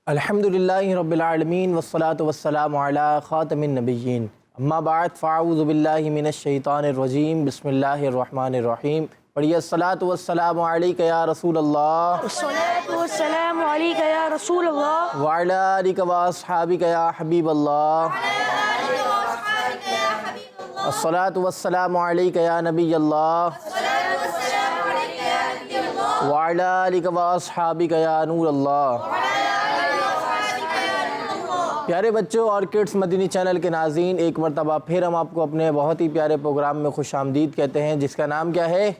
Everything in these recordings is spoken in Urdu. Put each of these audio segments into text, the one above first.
الحمدللہ رب العالمین والصلاة والسلام علی خاتم النبیین اما بعد فاعوذ باللہ من الشیطان الرجیم بسم اللہ الرحمن الرحیم پڑھیے الصلاة والسلام علیک یا رسول اللہ الصلاة والسلام علیک یا رسول اللہ وعلی آلک واصحابک یا حبیب اللہ الصلاة والسلام علیک یا نبی اللہ وعلی آلک واصحابک یا نور اللہ۔ پیارے بچوں اور کڈس مدنی چینل کے ناظرین، ایک مرتبہ پھر ہم آپ کو اپنے بہت ہی پیارے پروگرام میں خوش آمدید کہتے ہیں، جس کا نام کیا ہے؟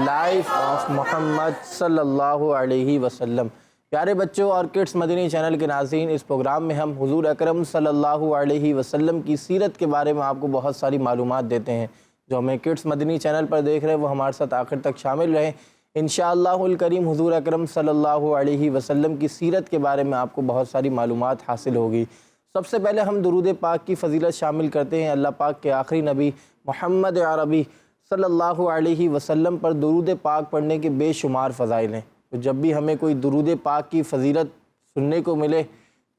لائف آف محمد صلی اللہ علیہ وسلم۔ پیارے بچوں اور کڈس مدنی چینل کے ناظرین، اس پروگرام میں ہم حضور اکرم صلی اللہ علیہ وسلم کی سیرت کے بارے میں آپ کو بہت ساری معلومات دیتے ہیں۔ جو ہمیں کڈس مدنی چینل پر دیکھ رہے ہیں وہ ہمارے ساتھ آخر تک شامل رہیں۔ انشاءاللہ الکریم حضور اکرم صلی اللہ علیہ وسلم کی سیرت کے بارے میں آپ کو بہت ساری معلومات حاصل ہوگی۔ سب سے پہلے ہم درود پاک کی فضیلت شامل کرتے ہیں۔ اللہ پاک کے آخری نبی محمد عربی صلی اللہ علیہ وسلم پر درود پاک پڑھنے کے بے شمار فضائل ہیں۔ تو جب بھی ہمیں کوئی درود پاک کی فضیلت سننے کو ملے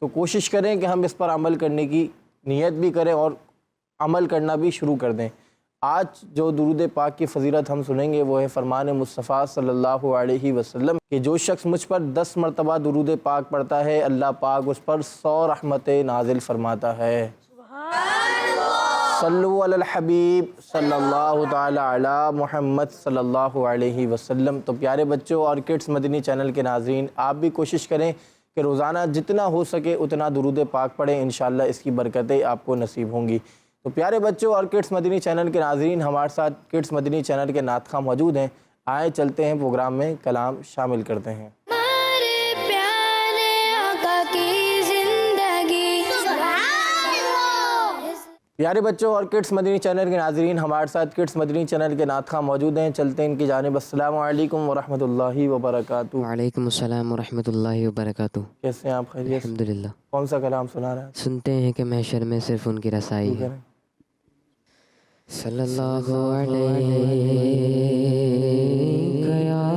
تو کوشش کریں کہ ہم اس پر عمل کرنے کی نیت بھی کریں اور عمل کرنا بھی شروع کر دیں۔ آج جو درود پاک کی فضیلت ہم سنیں گے وہ ہے فرمان مصطفیٰ صلی اللہ علیہ وسلم کہ جو شخص مجھ پر 10 مرتبہ درود پاک پڑھتا ہے، اللہ پاک اس پر 100 رحمتیں نازل فرماتا ہے۔ صلو علی الحبیب صلی اللہ تعالی علی محمد صلی اللہ علیہ وسلم۔ تو پیارے بچوں اور کڈس مدنی چینل کے ناظرین، آپ بھی کوشش کریں کہ روزانہ جتنا ہو سکے اتنا درود پاک پڑھیں، انشاءاللہ اس کی برکتیں آپ کو نصیب ہوں گی۔ تو پیارے بچوں اور کڈس مدنی چینل کے ناظرین، ہمارے ساتھ کڈس مدنی چینل کے نعت خواں موجود ہیں۔ آئیں چلتے ہیں پروگرام میں کلام شامل کرتے ہیں۔ ہمارے پیارے آقا کی زندگی پیارے بچوں اور کڈس مدنی چینل کے ناظرین، ہمارے ساتھ کڈس مدنی چینل کے نعت خواں موجود ہیں، چلتے ہیں ان کی جانب۔ السلام علیکم ورحمۃ اللہ وبرکاتہ۔ وعلیکم السلام ورحمۃ اللہ وبرکاتہ۔ کیسے ہیں آپ؟ خیریت؟ الحمدللہ۔ کون سا کلام سنا رہا ہے؟ سنتے ہیں کہ محشر میں صرف ان کی رسائی ہے۔ صلی اللہ علیہ یا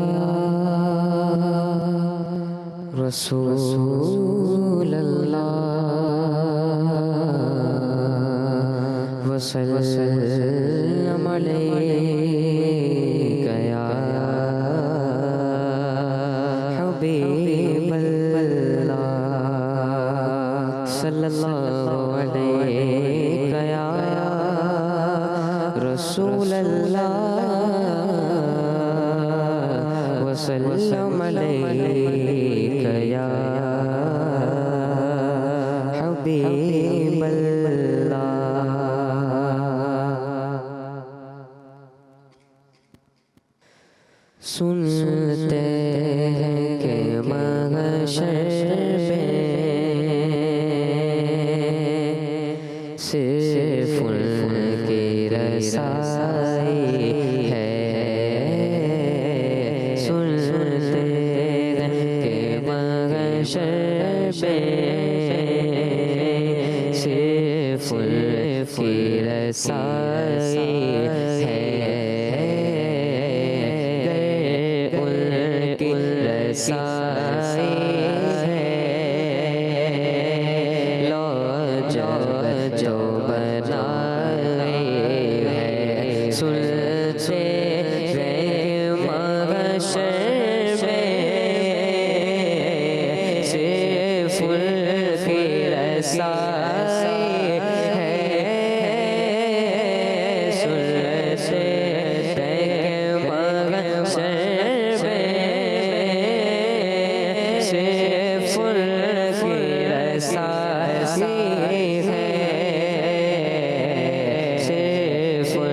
رسول اللہ وسلم علیک یا حبیب اللہ صلی اللہ علیک یا رسول اللہ وسلم علیک یا حبیب اللہ۔ سنتے ہیں کہ محشر میں صرف ان کی رسائی ہے۔ سنتے ہیں کہ محشر میں صرف ان کی رسائی ہے۔ رسائی ہے لو جو بنائی ہے۔ سنتے ہیں محشر میں صرف ان کی رسائی ہے۔ سنتے ہیں محشر میں صرف ان کی رسائی ہے۔ صرف ان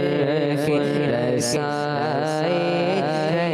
کی رسائی ہے۔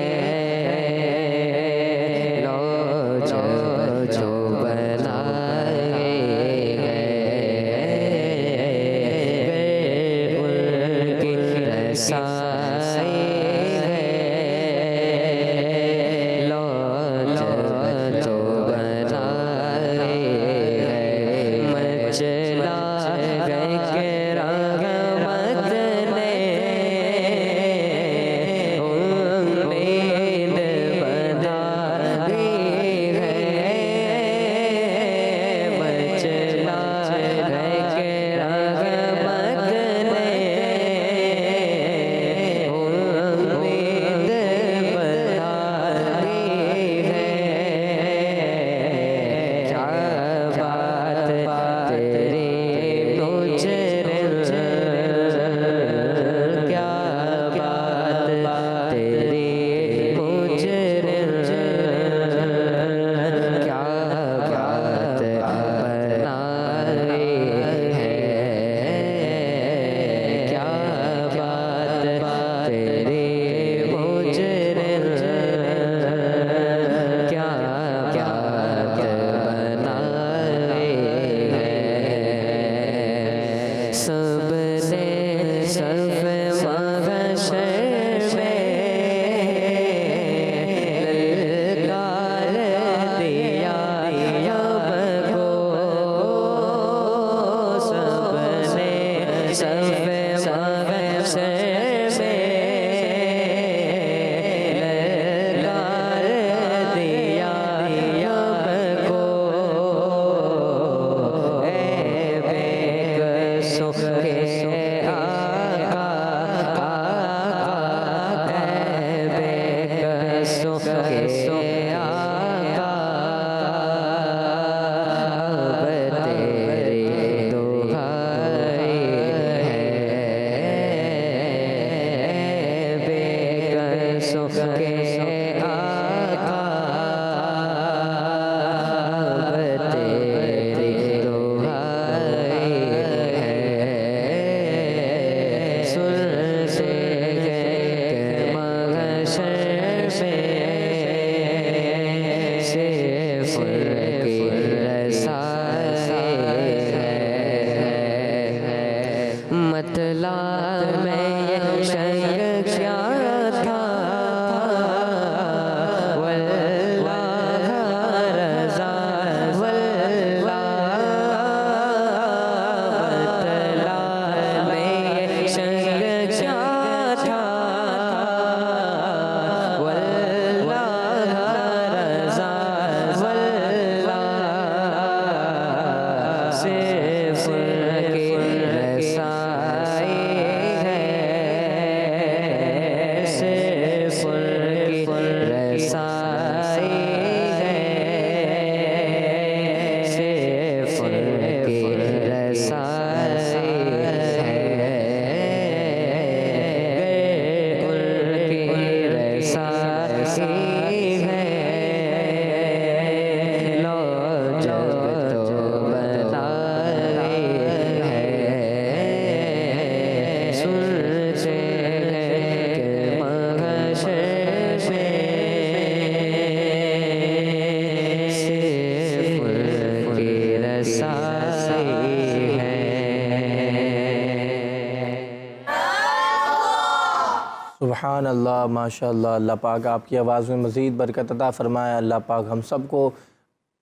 سبحان اللہ، ماشاء اللہ۔ اللہ پاک آپ کی آواز میں مزید برکت عطا فرمائے۔ اللہ پاک ہم سب کو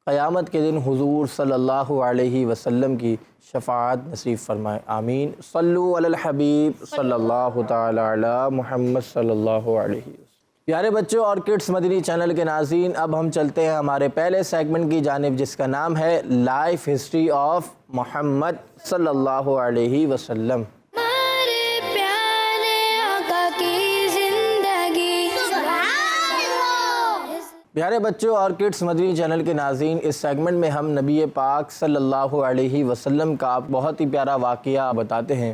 قیامت کے دن حضور صلی اللہ علیہ وسلم کی شفاعت نصیب فرمائے، آمین۔ صلو علی الحبیب صلی اللہ تعالی علی محمد صلی اللہ علیہ وسلم۔ پیارے بچوں اور کڈس مدنی چینل کے ناظرین، اب ہم چلتے ہیں ہمارے پہلے سیگمنٹ کی جانب، جس کا نام ہے لائف ہسٹری آف محمد صلی اللہ علیہ وسلم۔ پیارے بچوں اور کڈس مدنی چینل کے ناظرین، اس سیگمنٹ میں ہم نبی پاک صلی اللہ علیہ وسلم کا بہت ہی پیارا واقعہ بتاتے ہیں،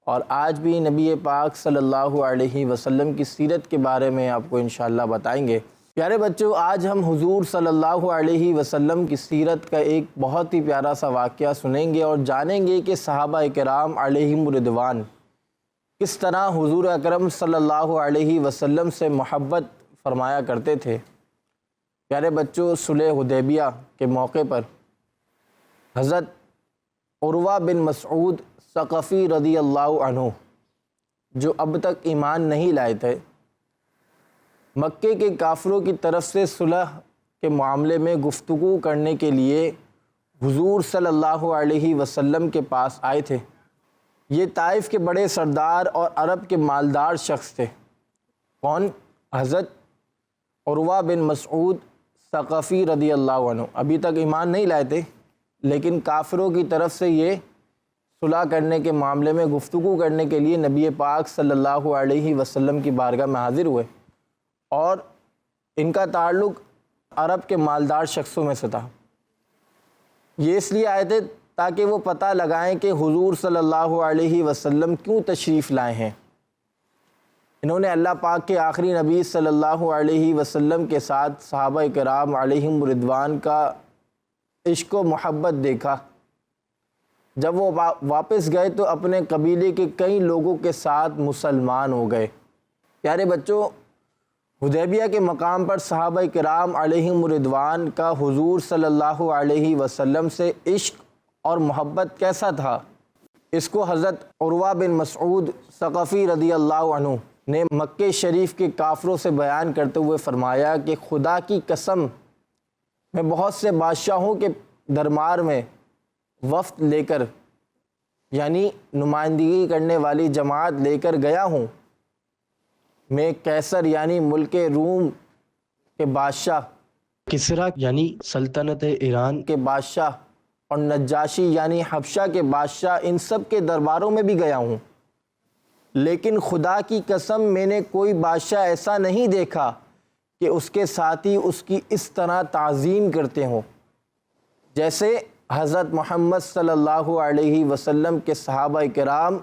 اور آج بھی نبی پاک صلی اللہ علیہ وسلم کی سیرت کے بارے میں آپ کو انشاءاللہ بتائیں گے۔ پیارے بچوں، آج ہم حضور صلی اللہ علیہ وسلم کی سیرت کا ایک بہت ہی پیارا سا واقعہ سنیں گے اور جانیں گے کہ صحابہ کرام علیہم رضوان کس طرح حضور اکرم صلی اللہ علیہ وسلم سے محبت فرمایا کرتے تھے۔ پیارے بچوں، صلح حدیبیہ کے موقع پر حضرت عروہ بن مسعود ثقفی رضی اللہ عنہ، جو اب تک ایمان نہیں لائے تھے، مکے کے کافروں کی طرف سے صلح کے معاملے میں گفتگو کرنے کے لیے حضور صلی اللہ علیہ وسلم کے پاس آئے تھے۔ یہ طائف کے بڑے سردار اور عرب کے مالدار شخص تھے۔ کون؟ حضرت عروہ بن مسعود ثقفی رضی اللہ عنہ ابھی تک ایمان نہیں لائے تھے، لیکن کافروں کی طرف سے یہ صلح کرنے کے معاملے میں گفتگو کرنے کے لیے نبی پاک صلی اللہ علیہ وسلم کی بارگاہ میں حاضر ہوئے، اور ان کا تعلق عرب کے مالدار شخصوں میں سے تھا۔ یہ اس لیے آئے تھے تاکہ وہ پتہ لگائیں کہ حضور صلی اللہ علیہ وسلم کیوں تشریف لائے ہیں۔ انہوں نے اللہ پاک کے آخری نبی صلی اللہ علیہ وسلم کے ساتھ صحابہ کرام علیہم رضوان کا عشق و محبت دیکھا۔ جب وہ واپس گئے تو اپنے قبیلے کے کئی لوگوں کے ساتھ مسلمان ہو گئے۔ پیارے بچوں، حدیبیہ کے مقام پر صحابہ کرام علیہم رضوان کا حضور صلی اللہ علیہ وسلم سے عشق اور محبت کیسا تھا، اس کو حضرت عروہ بن مسعود ثقفی رضی اللہ عنہ نے مکہ شریف کے کافروں سے بیان کرتے ہوئے فرمایا کہ خدا کی قسم، میں بہت سے بادشاہوں کے دربار میں وفد لے کر، یعنی نمائندگی کرنے والی جماعت لے کر گیا ہوں۔ میں کیسر یعنی ملک روم کے بادشاہ، کسریٰ یعنی سلطنت ایران کے بادشاہ، اور نجاشی یعنی حبشہ کے بادشاہ، ان سب کے درباروں میں بھی گیا ہوں، لیکن خدا کی قسم میں نے کوئی بادشاہ ایسا نہیں دیکھا کہ اس کے ساتھی اس کی اس طرح تعظیم کرتے ہوں جیسے حضرت محمد صلی اللہ علیہ وسلم کے صحابہ کرام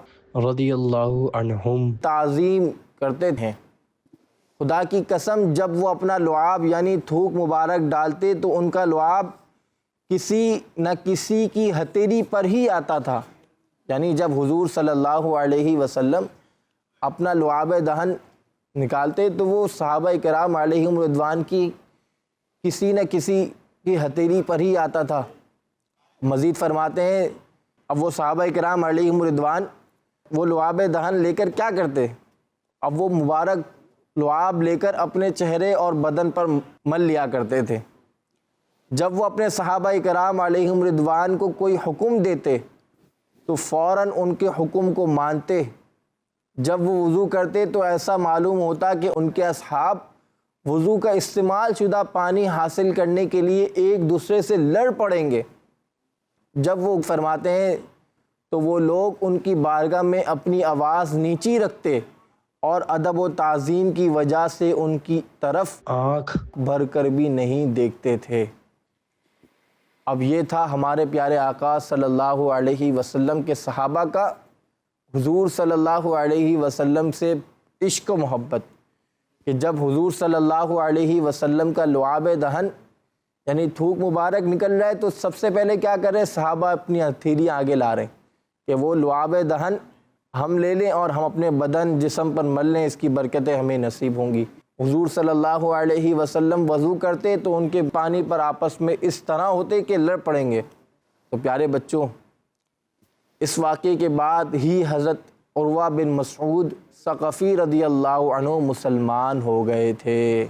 رضی اللہ عنہم تعظیم کرتے تھے۔ خدا کی قسم جب وہ اپنا لعاب یعنی تھوک مبارک ڈالتے تو ان کا لعاب کسی نہ کسی کی ہتھیلی پر ہی آتا تھا، یعنی جب حضور صلی اللہ علیہ وسلم اپنا لعاب دہن نکالتے تو وہ صحابہ کرام علیہم رضوان کی کسی نہ کسی کی ہتھیلی پر ہی آتا تھا۔ مزید فرماتے ہیں اب وہ صحابہ کرام علیہم رضوان وہ لعاب دہن لے کر کیا کرتے؟ اب وہ مبارک لعاب لے کر اپنے چہرے اور بدن پر مل لیا کرتے تھے۔ جب وہ اپنے صحابہ کرام علیہم رضوان کو کوئی حکم دیتے تو فوراً ان کے حکم کو مانتے۔ جب وہ وضو کرتے تو ایسا معلوم ہوتا کہ ان کے اصحاب وضو کا استعمال شدہ پانی حاصل کرنے کے لیے ایک دوسرے سے لڑ پڑیں گے۔ جب وہ فرماتے ہیں تو وہ لوگ ان کی بارگاہ میں اپنی آواز نیچی رکھتے اور ادب و تعظیم کی وجہ سے ان کی طرف آنکھ بھر کر بھی نہیں دیکھتے تھے۔ اب یہ تھا ہمارے پیارے آقا صلی اللہ علیہ وسلم کے صحابہ کا حضور صلی اللہ علیہ وسلم سے عشق و محبت، کہ جب حضور صلی اللہ علیہ وسلم کا لعاب دہن یعنی تھوک مبارک نکل رہا ہے تو سب سے پہلے کیا کر رہے ہیں؟ صحابہ اپنی ہتھیلیاں آگے لا رہے ہیں کہ وہ لعاب دہن ہم لے لیں اور ہم اپنے بدن جسم پر مل لیں، اس کی برکتیں ہمیں نصیب ہوں گی۔ حضور صلی اللہ علیہ وسلم وضو کرتے تو ان کے پانی پر آپس میں اس طرح ہوتے کہ لڑ پڑیں گے۔ تو پیارے بچوں، اس واقعے کے بعد ہی حضرت عروہ بن مسعود ثقفی رضی اللہ عنہ مسلمان ہو گئے تھے۔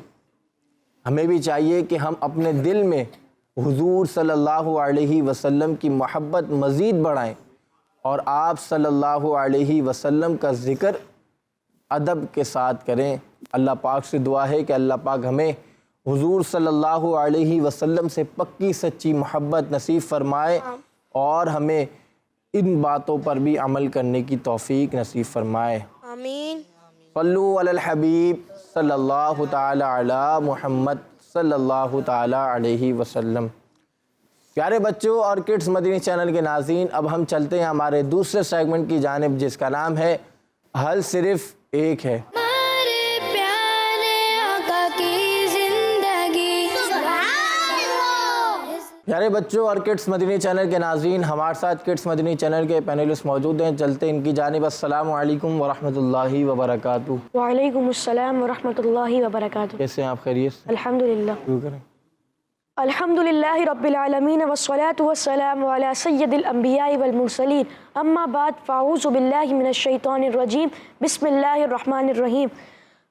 ہمیں بھی چاہیے کہ ہم اپنے دل میں حضور صلی اللہ علیہ وسلم کی محبت مزید بڑھائیں اور آپ صلی اللہ علیہ وسلم کا ذکر ادب کے ساتھ کریں۔ اللہ پاک سے دعا ہے کہ اللہ پاک ہمیں حضور صلی اللہ علیہ وسلم سے پکی سچی محبت نصیب فرمائے اور ہمیں ان باتوں پر بھی عمل کرنے کی توفیق نصیب فرمائے۔ آمین۔ صلو علی الحبیب صلی اللہ تعالی علی محمد صلی اللہ تعالی علیہ وسلم۔ پیارے بچوں اور کڈس مدنی چینل کے ناظرین، اب ہم چلتے ہیں ہمارے دوسرے سیگمنٹ کی جانب جس کا نام ہے حل صرف ایک ہے۔ پیارے بچوں اور کڈس مدنی چینل کے ناظرین، ہمارے ساتھ کڈس مدنی چینل کے پینلسٹ موجود ہیں، چلتے ہیں ان کی جانب۔ السلام علیکم ورحمۃ اللہ وبرکاتہ۔ وعلیکم السلام ورحمۃ اللہ وبرکاتہ۔ کیسے ہیں آپ؟ خیریت سے؟ الحمدللہ۔ شروع کریں۔ الحمدللہ رب العالمین والصلاة والسلام علی سید الانبیاء والمرسلین، اما بعد فاعوذ باللہ من الشیطان الرجیم، بسم اللہ الرحمن الرحیم۔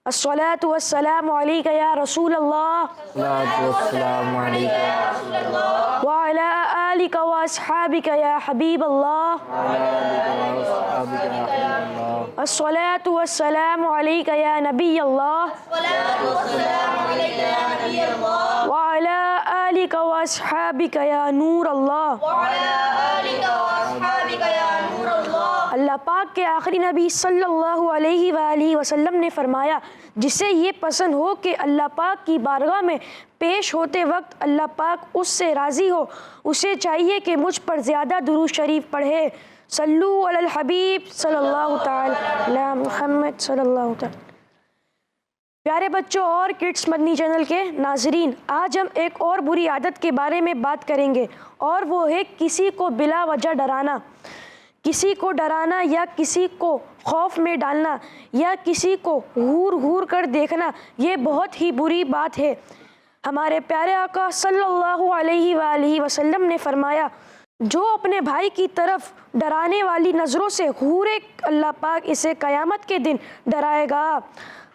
الصلاة والسلام علیک یا رسول اللہ السلام علیکم وعلی آلک واصحابک یا حبیب اللہ۔ الصلاة والسلام علیک یا نبی اللہ وعلی آلک واصحابک یا نور اللہ۔ اللہ پاک کے آخری نبی صلی اللہ علیہ وآلہ وسلم نے فرمایا، جسے یہ پسند ہو کہ اللہ پاک کی بارگاہ میں پیش ہوتے وقت اللہ پاک اس سے راضی ہو، اسے چاہیے کہ مجھ پر زیادہ درود شریف پڑھے۔ صلو علی الحبیب صلی اللہ تعالی علی محمد صلی اللہ تعالی۔ پیارے بچوں اور کڈس مدنی چینل کے ناظرین، آج ہم ایک اور بری عادت کے بارے میں بات کریں گے، اور وہ ہے کسی کو بلا وجہ ڈرانا۔ کسی کو ڈرانا یا کسی کو خوف میں ڈالنا یا کسی کو گھور گھور کر دیکھنا، یہ بہت ہی بری بات ہے۔ ہمارے پیارے آقا صلی اللہ علیہ وآلہ وسلم نے فرمایا، جو اپنے بھائی کی طرف ڈرانے والی نظروں سے گھورے، اللہ پاک اسے قیامت کے دن ڈرائے گا۔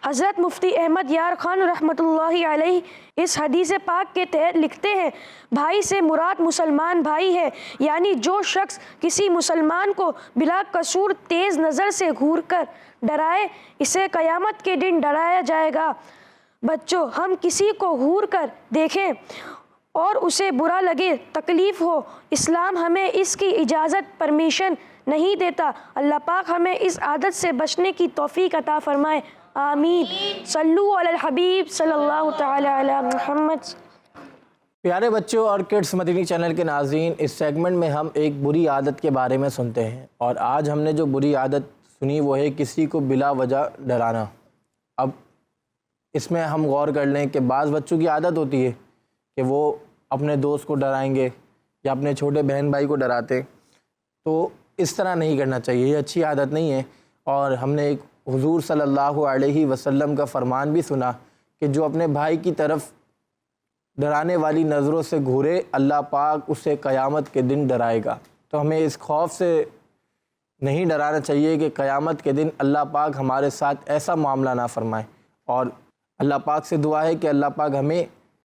حضرت مفتی احمد یار خان رحمۃ اللہ علیہ اس حدیث پاک کے تحت لکھتے ہیں، بھائی سے مراد مسلمان بھائی ہے، یعنی جو شخص کسی مسلمان کو بلا قصور تیز نظر سے گھور کر ڈرائے، اسے قیامت کے دن ڈرایا جائے گا۔ بچوں، ہم کسی کو گھور کر دیکھیں اور اسے برا لگے، تکلیف ہو، اسلام ہمیں اس کی اجازت پرمیشن نہیں دیتا۔ اللہ پاک ہمیں اس عادت سے بچنے کی توفیق عطا فرمائے، آمین۔ صلو علی الحبیب صلی اللہ تعالی علی محمد۔ پیارے بچوں اور کڈس مدنی چینل کے ناظرین، اس سیگمنٹ میں ہم ایک بری عادت کے بارے میں سنتے ہیں، اور آج ہم نے جو بری عادت سنی وہ ہے کسی کو بلا وجہ ڈرانا۔ اب اس میں ہم غور کر لیں کہ بعض بچوں کی عادت ہوتی ہے کہ وہ اپنے دوست کو ڈرائیں گے یا اپنے چھوٹے بہن بھائی کو ڈراتے، تو اس طرح نہیں کرنا چاہیے، یہ اچھی عادت نہیں ہے۔ اور ہم نے ایک حضور صلی اللہ علیہ وسلم کا فرمان بھی سنا کہ جو اپنے بھائی کی طرف ڈرانے والی نظروں سے گھورے، اللہ پاک اسے قیامت کے دن ڈرائے گا۔ تو ہمیں اس خوف سے نہیں ڈرانا چاہیے کہ قیامت کے دن اللہ پاک ہمارے ساتھ ایسا معاملہ نہ فرمائے، اور اللہ پاک سے دعا ہے کہ اللہ پاک ہمیں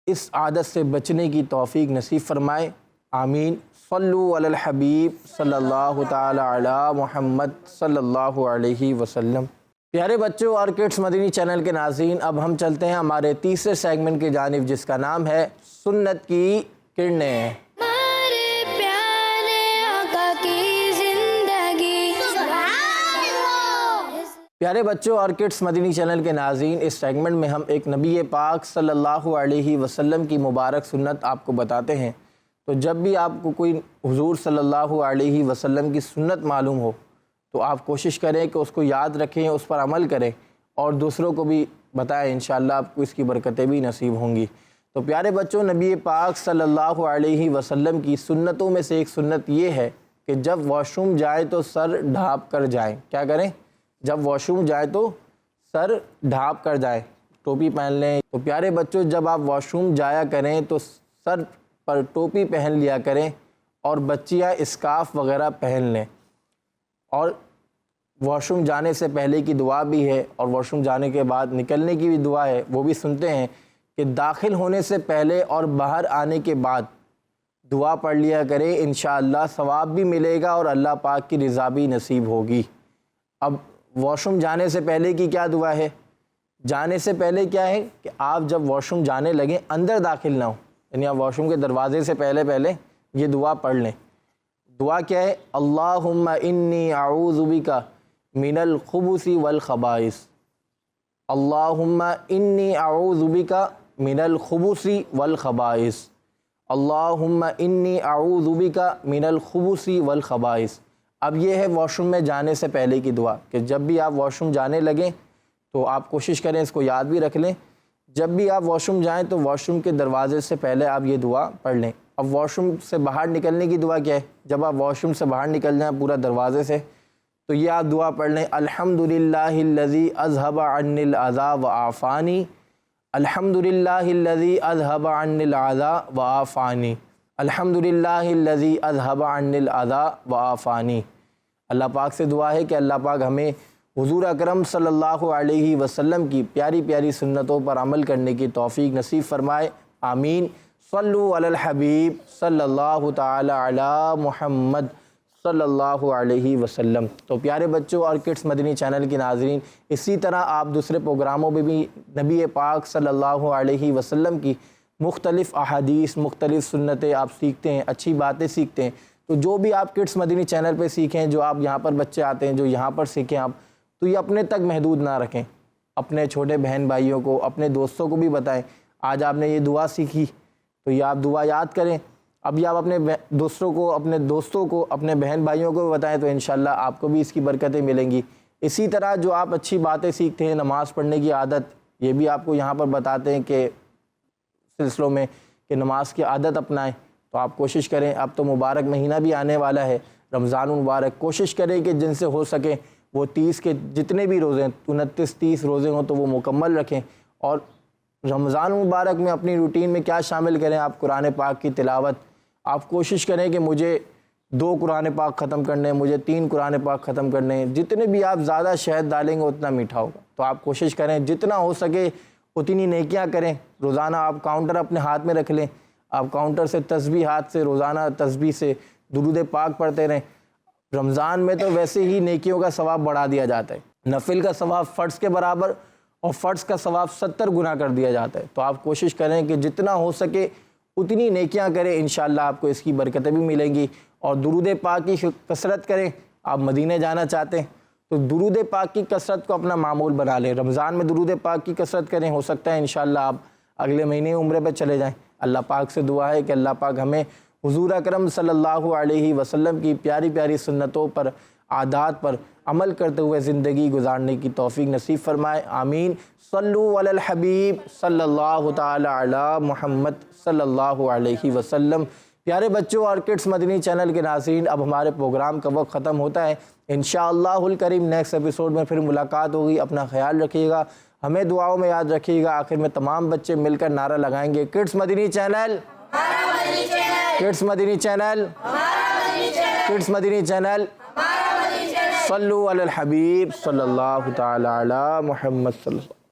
اس عادت سے بچنے کی توفیق نصیب فرمائے، آمین۔ صلو علی الحبیب صلی اللہ تعالی علی محمد صلی اللہ علیہ وسلم۔ پیارے بچوں اور کڈس مدنی چینل کے ناظرین، اب ہم چلتے ہیں ہمارے تیسرے سیگمنٹ کی جانب، جس کا نام ہے سنت کی کرنیں۔ پیارے بچوں اور کڈس مدنی چینل کے ناظرین، اس سیگمنٹ میں ہم ایک نبی پاک صلی اللہ علیہ وسلم کی مبارک سنت آپ کو بتاتے ہیں۔ تو جب بھی آپ کو کوئی حضور صلی اللہ علیہ وسلم کی سنت معلوم ہو تو آپ کوشش کریں کہ اس کو یاد رکھیں، اس پر عمل کریں اور دوسروں کو بھی بتائیں، انشاءاللہ آپ کو اس کی برکتیں بھی نصیب ہوں گی۔ تو پیارے بچوں، نبی پاک صلی اللہ علیہ وسلم کی سنتوں میں سے ایک سنت یہ ہے کہ جب واش روم جائیں تو سر ڈھانپ کر جائیں۔ کیا کریں؟ جب واش روم جائیں تو سر ڈھانپ کر جائیں، ٹوپی پہن لیں۔ تو پیارے بچوں، جب آپ واش روم جایا کریں تو سر پر ٹوپی پہن لیا کریں، اور بچیاں اسکارف وغیرہ پہن لیں۔ اور واش روم جانے سے پہلے کی دعا بھی ہے، اور واش روم جانے کے بعد نکلنے کی بھی دعا ہے، وہ بھی سنتے ہیں کہ داخل ہونے سے پہلے اور باہر آنے کے بعد دعا پڑھ لیا کریں، انشاءاللہ ثواب بھی ملے گا اور اللہ پاک کی رضا بھی نصیب ہوگی۔ اب واش روم جانے سے پہلے کی کیا دعا ہے؟ جانے سے پہلے کیا ہے کہ آپ جب واش روم جانے لگیں اندر داخل نہ ہو، یعنی آپ واش روم کے دروازے سے پہلے یہ دعا پڑھ لیں۔ دعا کیا ہے؟ اللہم انی اعوذ بک من الخبث والخبائث، اللہم انی اعوذ بک من الخبث والخبائث، اللہم انی اعوذ بک من الخبث والخبائث۔ اب یہ ہے واش روم میں جانے سے پہلے کی دعا، کہ جب بھی آپ واش روم جانے لگیں تو آپ کوشش کریں اس کو یاد بھی رکھ لیں۔ جب بھی آپ واش روم جائیں تو واش روم کے دروازے سے پہلے آپ یہ دعا پڑھ لیں۔ اب واش روم سے باہر نکلنے کی دعا کیا ہے؟ جب آپ واش روم سے باہر نکل جائیں پورا دروازے سے، تو یہ آپ دعا پڑھ لیں، الحمدللہ الذی اذھب عنی العذی وعافانی، الحمدللہ الذی اذھب عنی العذی وعافانی، الحمدللہ الذی اذھب عنی العذی وعافانی۔ اللہ پاک سے دعا ہے کہ اللہ پاک ہمیں حضور اکرم صلی اللہ علیہ وسلم کی پیاری پیاری سنتوں پر عمل کرنے کی توفیق نصیب فرمائے، آمین۔ صلو علی الحبیب صلی اللہ تعالی علی محمد صلی اللہ علیہ وسلم۔ تو پیارے بچوں اور کڈس مدنی چینل کے ناظرین، اسی طرح آپ دوسرے پروگراموں میں بھی نبی پاک صلی اللہ علیہ وسلم کی مختلف احادیث، مختلف سنتیں آپ سیکھتے ہیں، اچھی باتیں سیکھتے ہیں۔ تو جو بھی آپ کڈس مدنی چینل پہ سیکھیں، جو آپ یہاں پر بچے آتے ہیں جو یہاں پر سیکھیں آپ، تو یہ اپنے تک محدود نہ رکھیں، اپنے چھوٹے بہن بھائیوں کو، اپنے دوستوں کو بھی بتائیں۔ آج آپ نے یہ دعا سیکھی تو یہ آپ دعا یاد کریں، اب یہ آپ اپنے دوستوں کو، اپنے بہن بھائیوں کو بھی بتائیں، تو انشاءاللہ آپ کو بھی اس کی برکتیں ملیں گی۔ اسی طرح جو آپ اچھی باتیں سیکھتے ہیں، نماز پڑھنے کی عادت، یہ بھی آپ کو یہاں پر بتاتے ہیں کہ سلسلوں میں کہ نماز کی عادت اپنائیں۔ تو آپ کوشش کریں، اب تو مبارک مہینہ بھی آنے والا ہے، رمضان مبارک، کوشش کریں کہ جن سے ہو سکے وہ 30 کے جتنے بھی روزے، 29-30 روزے ہوں تو وہ مکمل رکھیں۔ اور رمضان مبارک میں اپنی روٹین میں کیا شامل کریں؟ آپ قرآن پاک کی تلاوت، آپ کوشش کریں کہ مجھے 2 قرآن پاک ختم کرنے، مجھے 3 قرآن پاک ختم کرنے، جتنے بھی آپ زیادہ شہد ڈالیں گے اتنا میٹھا ہوگا۔ تو آپ کوشش کریں جتنا ہو سکے اتنی نیکیاں کریں۔ روزانہ آپ کاؤنٹر اپنے ہاتھ میں رکھ لیں، آپ کاؤنٹر سے تسبیح ہاتھ سے روزانہ تسبیح سے درود پاک پڑھتے رہیں۔ رمضان میں تو ویسے ہی نیکیوں کا ثواب بڑھا دیا جاتا ہے، نفل کا ثواب فرض کے برابر اور فرض کا ثواب 70 گنا کر دیا جاتا ہے۔ تو آپ کوشش کریں کہ جتنا ہو سکے اتنی نیکیاں کریں، انشاءاللہ آپ کو اس کی برکتیں بھی ملیں گی۔ اور درود پاک کی کثرت کریں۔ آپ مدینے جانا چاہتے ہیں تو درود پاک کی کثرت کو اپنا معمول بنا لیں. رمضان میں درود پاک کی کثرت کریں. ہو سکتا ہے انشاءاللہ آپ اگلے مہینے عمرے پہ چلے جائیں. اللہ پاک سے دعا ہے کہ اللہ پاک ہمیں حضور اکرم صلی اللہ علیہ وسلم کی پیاری پیاری سنتوں پر، عادات پر عمل کرتے ہوئے زندگی گزارنے کی توفیق نصیب فرمائے. آمین. صلو علی الحبیب صلی اللہ تعالی علی محمد صلی اللہ علیہ وسلم. پیارے بچوں اور کڈس مدنی چینل کے ناظرین، اب ہمارے پروگرام کا وقت ختم ہوتا ہے. انشاءاللہ الکریم نیکسٹ ایپیسوڈ میں پھر ملاقات ہوگی. اپنا خیال رکھیے گا، ہمیں دعاؤں میں یاد رکھیے گا. آخر میں تمام بچے مل کر نعرہ لگائیں گے، کڈس مدنی چینل، کڈس مدنی چینل، کڈس مدنی چینل. صلو علی الحبیب صلی اللہ تعالی علی محمد صلی اللہ.